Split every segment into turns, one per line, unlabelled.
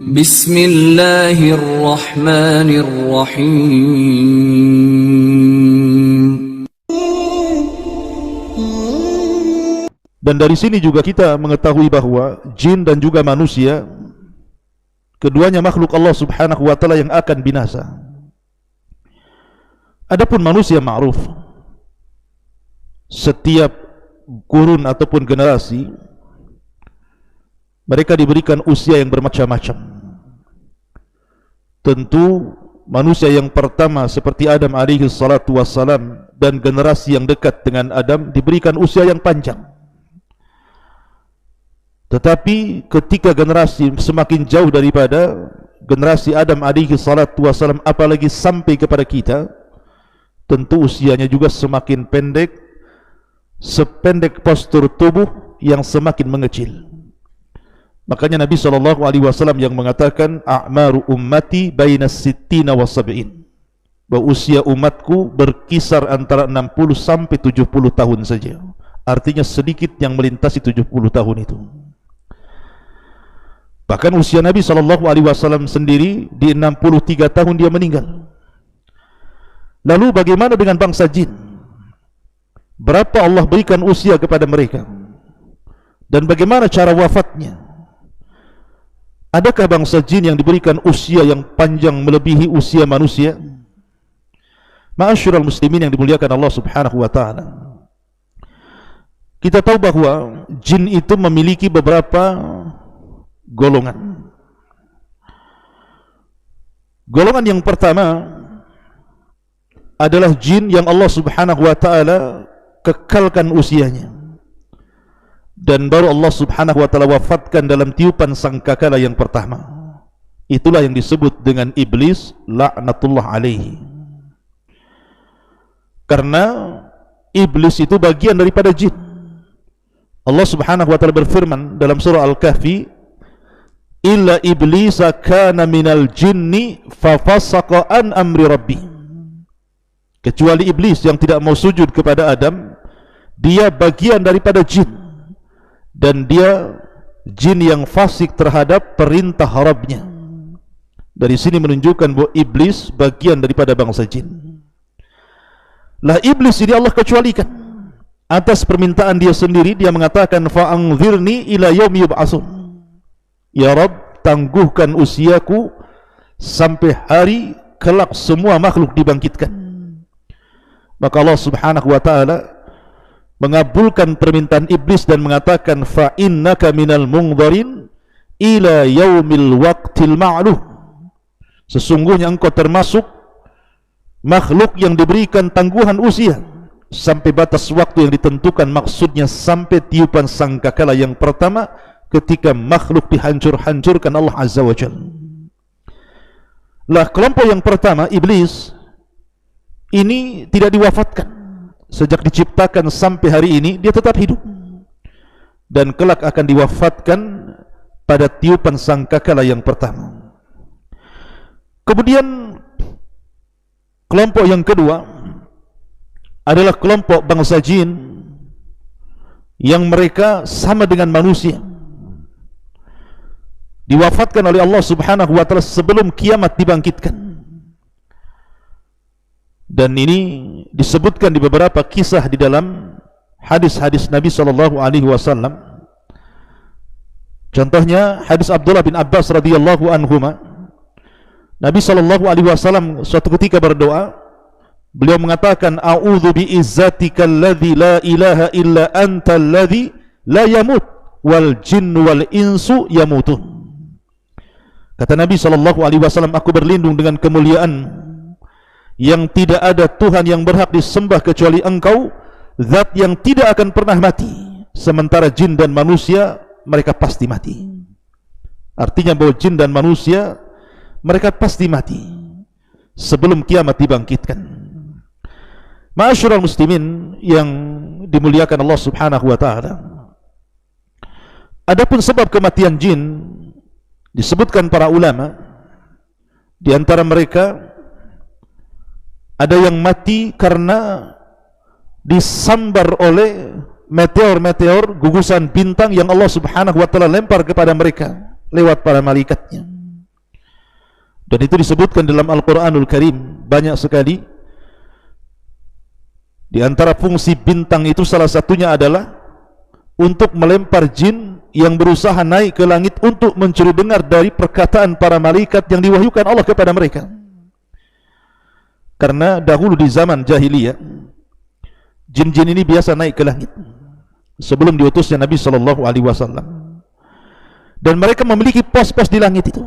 Bismillahirrahmanirrahim.
Dan dari sini juga kita mengetahui bahwa jin dan juga manusia, keduanya makhluk Allah subhanahu wa ta'ala yang akan binasa. Adapun manusia ma'ruf, setiap kurun ataupun generasi mereka diberikan usia yang bermacam-macam. Tentu manusia yang pertama seperti Adam alaihi salatu wassalam dan generasi yang dekat dengan Adam diberikan usia yang panjang. Tetapi ketika generasi semakin jauh daripada generasi Adam alaihi salatu wassalam, apalagi sampai kepada kita, tentu usianya juga semakin pendek, sependek postur tubuh yang semakin mengecil. Makanya Nabi SAW yang mengatakan a'maru ummati baina sittina wa sab'in, bahwa usia umatku berkisar antara 60 sampai 70 tahun saja. Artinya sedikit yang melintasi 70 tahun itu. Bahkan usia Nabi SAW sendiri di 63 tahun dia meninggal. Lalu bagaimana dengan bangsa jin? Berapa Allah berikan usia kepada mereka? Dan bagaimana cara wafatnya? Adakah bangsa jin yang diberikan usia yang panjang melebihi usia manusia? Ma'asyiral muslimin yang dimuliakan Allah subhanahu wa ta'ala, kita tahu bahwa jin itu memiliki beberapa golongan. Golongan yang pertama adalah jin yang Allah subhanahu wa ta'ala kekalkan usianya, dan baru Allah subhanahu wa ta'ala wafatkan dalam tiupan sangkakala yang pertama. Itulah yang disebut dengan iblis laknatullah alaihi. Karena iblis itu bagian daripada jin. Allah subhanahu wa ta'ala berfirman dalam surah Al-Kahfi, illa iblisa kana minal jinni fafasaqa an amri rabbi. Kecuali iblis yang tidak mau sujud kepada Adam, dia bagian daripada jin, dan dia jin yang fasik terhadap perintah Rabbnya. Dari sini menunjukkan bahwa iblis bagian daripada bangsa jin. Lah iblis ini Allah kecualikan atas permintaan dia sendiri. Dia mengatakan fa'anzirni ila yaumi yub'atsun, ya Rabb, tangguhkan usiaku sampai hari kelak semua makhluk dibangkitkan. Maka Allah subhanahu wa ta'ala mengabulkan permintaan iblis dan mengatakan fa innaka minal mungdharin ila yaumil waqtil ma'lum, sesungguhnya engkau termasuk makhluk yang diberikan tangguhan usia sampai batas waktu yang ditentukan. Maksudnya sampai tiupan sangkakala yang pertama ketika makhluk dihancur-hancurkan Allah azza wa jalla. Lah kelompok yang pertama, iblis ini tidak diwafatkan. Sejak diciptakan sampai hari ini dia tetap hidup, dan kelak akan diwafatkan pada tiupan sangkakala yang pertama. Kemudian kelompok yang kedua adalah kelompok bangsa jin yang mereka sama dengan manusia, diwafatkan oleh Allah subhanahu wa ta'ala sebelum kiamat dibangkitkan. Dan ini disebutkan di beberapa kisah di dalam hadis-hadis Nabi SAW. Contohnya hadis Abdullah bin Abbas radhiyallahu anhuma. Nabi SAW suatu ketika berdoa, beliau mengatakan a'udzu bi'izzatika alladzi la ilaha illa anta alladzi la yamut wal jinnu wal insu yamutun. Kata Nabi SAW, aku berlindung dengan kemuliaan yang tidak ada Tuhan yang berhak disembah kecuali Engkau, zat yang tidak akan pernah mati, sementara jin dan manusia mereka pasti mati. Artinya bahwa jin dan manusia mereka pasti mati sebelum kiamat dibangkitkan. Ma'asyiral muslimin yang dimuliakan Allah subhanahu wa ta'ala, adapun sebab kematian jin disebutkan para ulama. Di antara mereka ada yang mati karena disambar oleh meteor-meteor, gugusan bintang yang Allah subhanahu wa ta'ala lempar kepada mereka. lewat para malaikatnya. Dan itu disebutkan dalam Al-Quranul Karim banyak sekali. Di antara fungsi bintang itu salah satunya adalah untuk melempar jin yang berusaha naik ke langit untuk mencuri dengar dari perkataan para malaikat yang diwahyukan Allah kepada mereka. Karena dahulu di zaman jahiliyah, jin-jin ini biasa naik ke langit sebelum diutusnya Nabi SAW. Dan mereka memiliki pos-pos di langit itu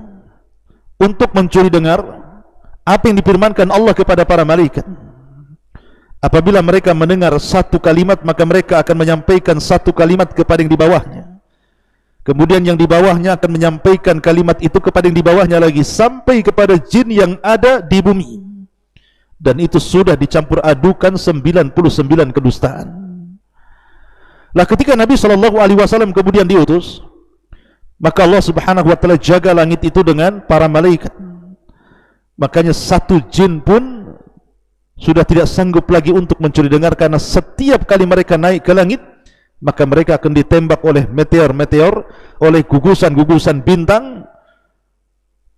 untuk mencuri dengar apa yang difirmankan Allah kepada para malaikat. Apabila mereka mendengar satu kalimat, maka mereka akan menyampaikan satu kalimat kepada yang di bawahnya. Kemudian yang di bawahnya akan menyampaikan kalimat itu kepada yang di bawahnya lagi, sampai kepada jin yang ada di bumi. Dan itu sudah dicampur adukan 99 kedustaan. Lah ketika Nabi SAW kemudian diutus, maka Allah Subhanahu wa taala jaga langit itu dengan para malaikat. Makanya satu jin pun sudah tidak sanggup lagi untuk mencuri dengar, karena setiap kali mereka naik ke langit, maka mereka akan ditembak oleh meteor-meteor, oleh gugusan-gugusan bintang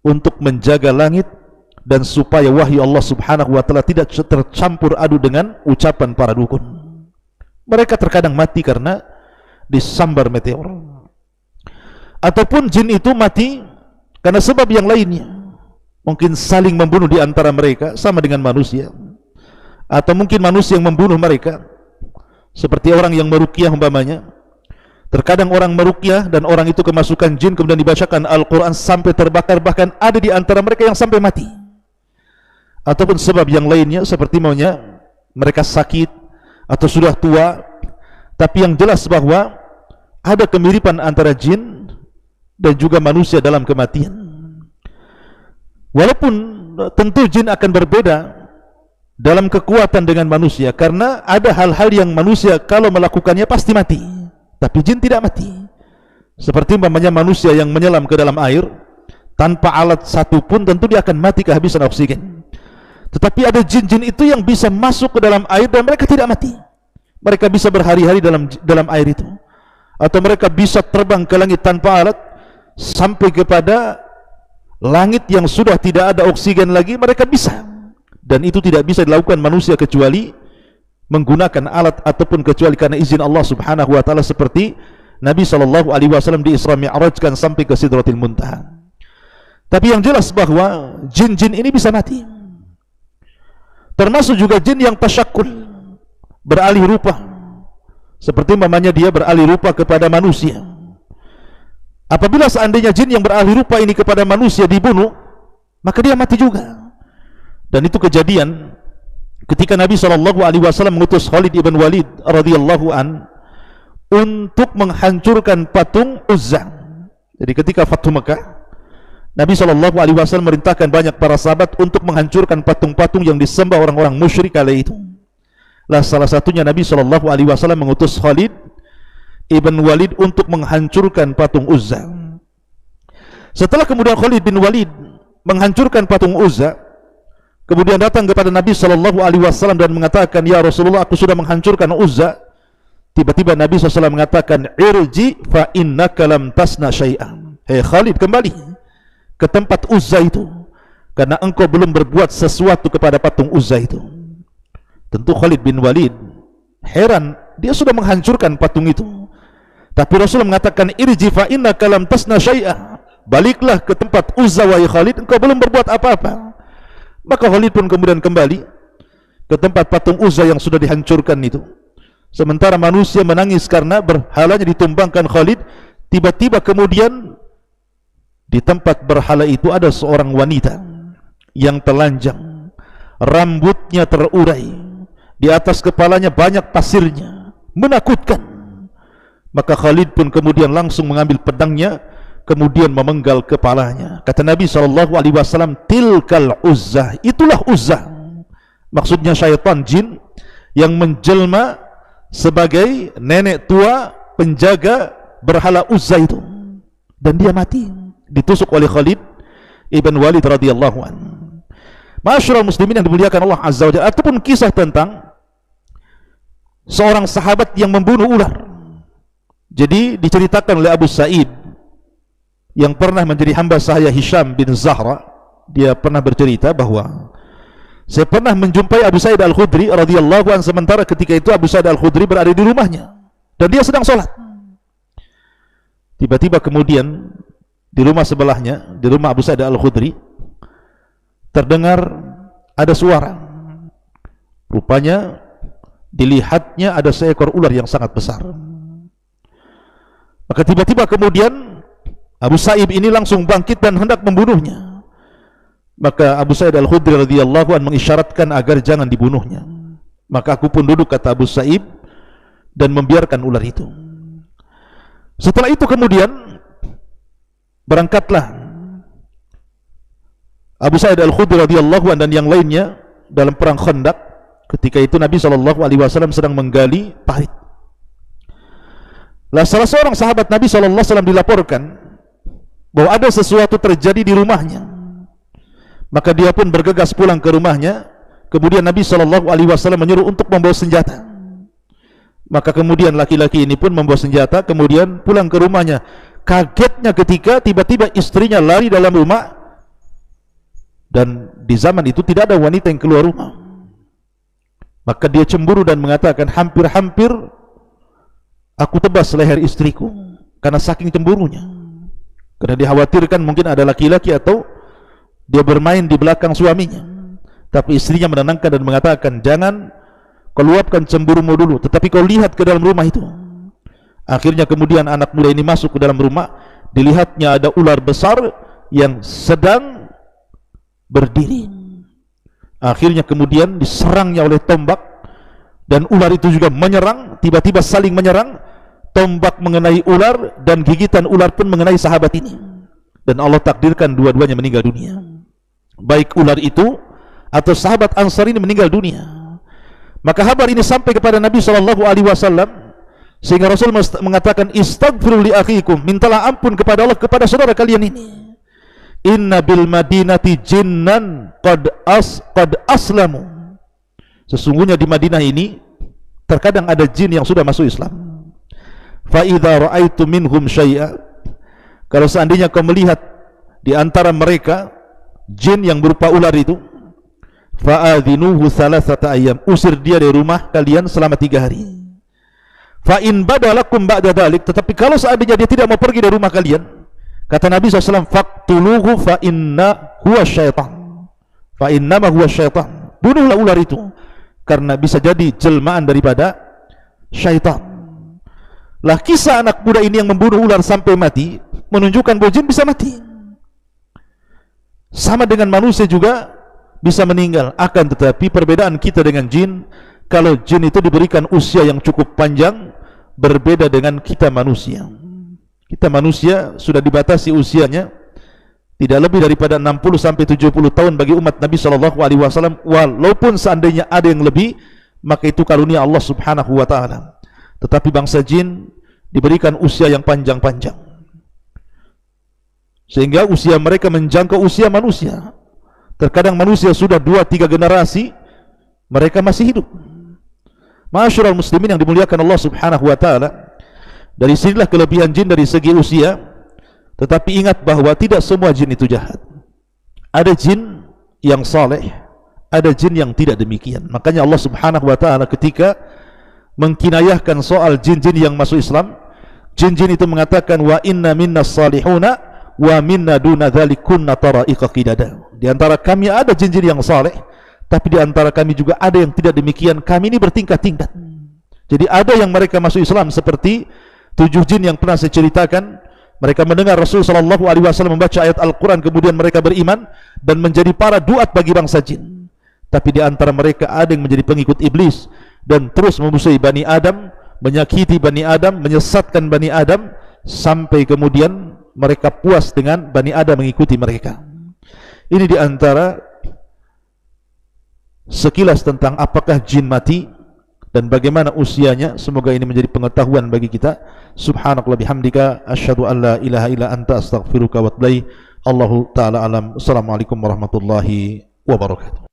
untuk menjaga langit dan supaya wahyu Allah Subhanahu wa taala tidak tercampur adu dengan ucapan para dukun. Mereka terkadang mati karena disambar meteor. Ataupun jin itu mati karena sebab yang lainnya. Mungkin saling membunuh di antara mereka sama dengan manusia. Atau mungkin manusia yang membunuh mereka, seperti orang yang meruqyah umpamanya. Terkadang orang meruqyah dan orang itu kemasukan jin, kemudian dibacakan Al-Quran sampai terbakar, bahkan ada di antara mereka yang sampai mati. Ataupun sebab yang lainnya, seperti maunya mereka sakit atau sudah tua. Tapi yang jelas bahwa ada kemiripan antara jin dan juga manusia dalam kematian. Walaupun tentu jin akan berbeda dalam kekuatan dengan manusia, karena ada hal-hal yang manusia kalau melakukannya pasti mati, tapi jin tidak mati. Seperti umpamanya manusia yang menyelam ke dalam air tanpa alat satu pun, tentu dia akan mati kehabisan oksigen. Tetapi ada jin-jin itu yang bisa masuk ke dalam air dan mereka tidak mati. Mereka bisa berhari-hari dalam air itu. Atau mereka bisa terbang ke langit tanpa alat sampai kepada langit yang sudah tidak ada oksigen lagi, mereka bisa. Dan itu tidak bisa dilakukan manusia kecuali menggunakan alat ataupun kecuali karena izin Allah Subhanahu wa taala, seperti Nabi SAW di Isra Mi'rajkan sampai ke Sidratil Muntaha. Tapi yang jelas bahwa jin-jin ini bisa mati. Termasuk juga jin yang tasyakul, beralih rupa. Seperti umpamanya dia beralih rupa kepada manusia. Apabila seandainya jin yang beralih rupa ini kepada manusia dibunuh, maka dia mati juga. Dan itu kejadian ketika Nabi SAW mengutus Khalid ibn Walid radhiyallahu an untuk menghancurkan patung Uzza. Jadi ketika Fathu Mekah, Nabi SAW merintahkan banyak para sahabat untuk menghancurkan patung-patung yang disembah orang-orang musyrik kala itu. Lah salah satunya Nabi SAW mengutus Khalid ibn Walid untuk menghancurkan patung Uzza. Setelah kemudian Khalid bin Walid menghancurkan patung Uzza, kemudian datang kepada Nabi SAW dan mengatakan, "Ya Rasulullah, aku sudah menghancurkan Uzza." Tiba-tiba Nabi SAW mengatakan, "Irji fa innaka lam tasna syai'an." Hei Khalid, kembali ke tempat Uzza itu, karena engkau belum berbuat sesuatu kepada patung Uzza itu. Tentu Khalid bin Walid heran, dia sudah menghancurkan patung itu. Tapi Rasulullah mengatakan, "Irji fa innaka lam tasna syai'an." Baliklah ke tempat Uzza wahai Khalid, engkau belum berbuat apa-apa. Maka Khalid pun kemudian kembali ke tempat patung Uzza yang sudah dihancurkan itu. Sementara manusia menangis karena berhalanya ditumbangkan Khalid. Tiba-tiba kemudian di tempat berhala itu ada seorang wanita yang telanjang, rambutnya terurai, di atas kepalanya banyak pasirnya, menakutkan. Maka Khalid pun kemudian langsung mengambil pedangnya, kemudian memenggal kepalanya. Kata Nabi SAW, "Tilkal Uzza." Itulah Uzza. Maksudnya syaitan jin yang menjelma sebagai nenek tua penjaga berhala Uzza itu. Dan dia mati, ditusuk oleh Khalid ibn Walid radhiyallahu anhu. Ma'asyiral muslimin yang dimuliakan Allah Azza wa Jalla, ataupun kisah tentang seorang sahabat yang membunuh ular. Jadi diceritakan oleh Abu Sa'id yang pernah menjadi hamba saya, Hisham bin Zahra, dia pernah bercerita bahwa saya pernah menjumpai Abu Sa'id Al-Khudri radhiyallahu anhu, sementara ketika itu Abu Sa'id Al-Khudri berada di rumahnya dan dia sedang sholat. Tiba-tiba kemudian di rumah sebelahnya, di rumah Abu Sa'id Al-Khudri, terdengar ada suara. Rupanya dilihatnya ada seekor ular yang sangat besar. Maka tiba-tiba kemudian Abu Sa'id ini langsung bangkit dan hendak membunuhnya. Maka Abu Sa'id Al-Khudri radhiyallahu anhu mengisyaratkan agar jangan dibunuhnya. Maka aku pun duduk, kata Abu Sa'id, dan membiarkan ular itu. Setelah itu kemudian berangkatlah Abu Sa'id Al-Khudri radhiyallahu anhu dan yang lainnya dalam perang Khandaq. Ketika itu Nabi SAW sedang menggali parit. Lah salah seorang sahabat Nabi SAW dilaporkan bahwa ada sesuatu terjadi di rumahnya. Maka dia pun bergegas pulang ke rumahnya. Kemudian Nabi SAW menyuruh untuk membawa senjata. Maka kemudian laki-laki ini pun membawa senjata, kemudian pulang ke rumahnya. Kagetnya ketika tiba-tiba istrinya lari dalam rumah, dan di zaman itu tidak ada wanita yang keluar rumah. Maka dia cemburu dan mengatakan, hampir-hampir aku tebas leher istriku karena saking cemburunya. Karena dikhawatirkan mungkin ada laki-laki atau dia bermain di belakang suaminya. Tapi istrinya menenangkan dan mengatakan, jangan kau luapkan cemburumu dulu, tetapi kau lihat ke dalam rumah itu. Akhirnya kemudian anak muda ini masuk ke dalam rumah. Dilihatnya ada ular besar yang sedang berdiri. Akhirnya kemudian diserangnya oleh tombak, dan ular itu juga menyerang. Tiba-tiba saling menyerang. Tombak mengenai ular dan gigitan ular pun mengenai sahabat ini, dan Allah takdirkan dua-duanya meninggal dunia. Baik ular itu atau sahabat Ansar ini meninggal dunia. Maka kabar ini sampai kepada Nabi SAW, sehingga Rasul mengatakan, istaghfiru li akhikum, mintalah ampun kepada Allah kepada saudara kalian ini. Inna bil madinati jinnan qad aslamu. Sesungguhnya di Madinah ini terkadang ada jin yang sudah masuk Islam. Fa idza ra'aitu minhum syai'a, kalau seandainya kau melihat di antara mereka jin yang berupa ular itu, fa'adhinuhu thalathata ayyam, usir dia dari rumah kalian selama 3 hari. Fa in badalakum ba'da dhalik, tetapi kalau seandainya dia tidak mau pergi dari rumah kalian, kata Nabi SAW, faqtuluhu fa inna huwa syaitan, fa innama huwa syaitan, bunuhlah ular itu karena bisa jadi jelmaan daripada syaitan. Lah kisah anak muda ini yang membunuh ular sampai mati menunjukkan bahwa jin bisa mati. Sama dengan manusia juga bisa meninggal. Akan tetapi perbedaan kita dengan jin, kalau jin itu diberikan usia yang cukup panjang, berbeda dengan kita manusia. Kita manusia sudah dibatasi usianya tidak lebih daripada 60 sampai 70 tahun bagi umat Nabi SAW. Walaupun seandainya ada yang lebih, maka itu karunia Allah Subhanahu wa ta'ala. Tetapi bangsa jin diberikan usia yang panjang-panjang, sehingga usia mereka menjangkau usia manusia. Terkadang manusia sudah 2-3 generasi mereka masih hidup. Ma'asyiral muslimin yang dimuliakan Allah Subhanahu wa ta'ala, dari sinilah kelebihan jin dari segi usia. Tetapi ingat bahwa tidak semua jin itu jahat. Ada jin yang saleh, ada jin yang tidak demikian. Makanya Allah Subhanahu wa ta'ala ketika mengkinayahkan soal jin-jin yang masuk Islam, jin-jin itu mengatakan, wa inna minna salihuna wa minna duna dhalikunna tara'iqa qidada. Di antara kami ada jin-jin yang saleh, tapi di antara kami juga ada yang tidak demikian. Kami ini bertingkat-tingkat. Jadi ada yang mereka masuk Islam seperti 7 jin yang pernah saya ceritakan. Mereka mendengar Rasul SAW membaca ayat Al-Quran, kemudian mereka beriman dan menjadi para duat bagi bangsa jin. Tapi di antara mereka ada yang menjadi pengikut iblis dan terus memusuhi Bani Adam, menyakiti Bani Adam, menyesatkan Bani Adam, sampai kemudian mereka puas dengan Bani Adam mengikuti mereka. Ini di antara sekilas tentang apakah jin mati dan bagaimana usianya. Semoga ini menjadi pengetahuan bagi kita. Subhanakallah bihamdika, asyhadu an la ilaha illa anta, astaghfiruka wa atubu ilaik. Allahu ta'ala alam. Assalamualaikum warahmatullahi wabarakatuh.